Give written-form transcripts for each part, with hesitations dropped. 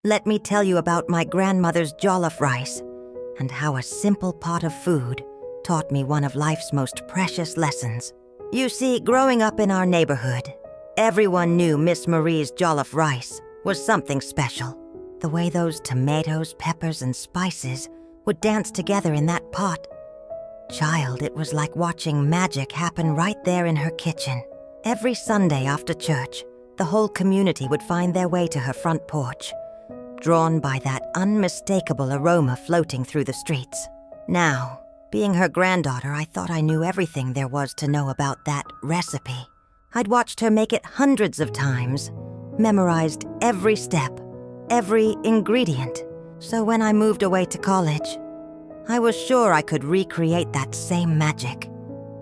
let me tell you about my grandmother's jollof rice and how a simple pot of food taught me one of life's most precious lessons. You see, growing up in our neighborhood, everyone knew Miss Marie's jollof rice was something special. The way those tomatoes, peppers, and spices would dance together in that pot. Child, it was like watching magic happen right there in her kitchen. Every Sunday after church, the whole community would find their way to her front porch, drawn by that unmistakable aroma floating through the streets. Now, being her granddaughter, I thought I knew everything there was to know about that recipe. I'd watched her make it hundreds of times, memorized every step, every ingredient. So when I moved away to college, I was sure I could recreate that same magic.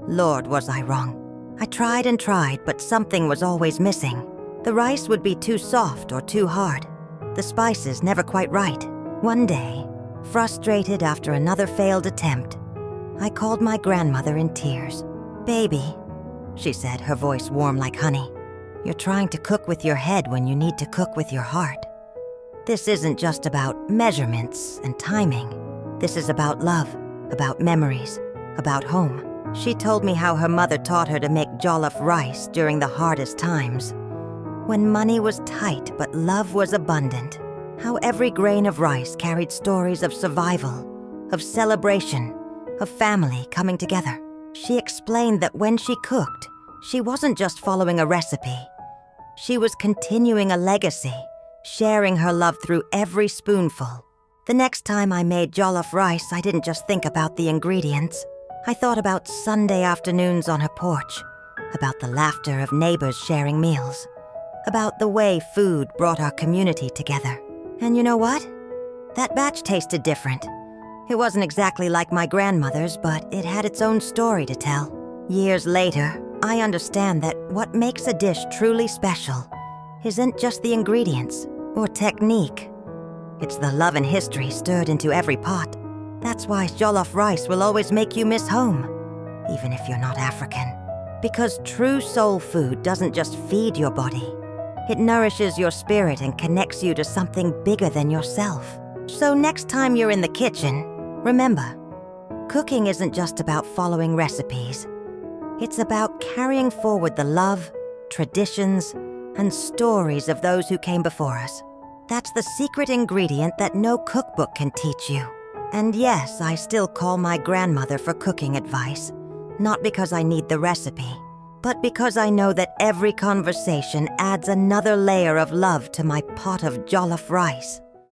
Lord, was I wrong. I tried and tried, but something was always missing. The rice would be too soft or too hard. The spices never quite right. One day, frustrated after another failed attempt, I called my grandmother in tears. "Baby," she said, her voice warm like honey, "you're trying to cook with your head when you need to cook with your heart. This isn't just about measurements and timing. This is about love, about memories, about home." She told me how her mother taught her to make jollof rice during the hardest times, when money was tight but love was abundant. How every grain of rice carried stories of survival, of celebration, of family coming together. She explained that when she cooked, she wasn't just following a recipe. She was continuing a legacy, sharing her love through every spoonful. The next time I made jollof rice, I didn't just think about the ingredients. I thought about Sunday afternoons on her porch, about the laughter of neighbors sharing meals, about the way food brought our community together. And you know what? That batch tasted different. It wasn't exactly like my grandmother's, but it had its own story to tell. Years later, I understand that what makes a dish truly special isn't just the ingredients or technique. It's the love and history stirred into every pot. That's why jollof rice will always make you miss home, even if you're not African. Because true soul food doesn't just feed your body. It nourishes your spirit and connects you to something bigger than yourself. So next time you're in the kitchen, remember, cooking isn't just about following recipes. It's about carrying forward the love, traditions, and stories of those who came before us. That's the secret ingredient that no cookbook can teach you. And yes, I still call my grandmother for cooking advice, not because I need the recipe, but because I know that every conversation adds another layer of love to my pot of jollof rice.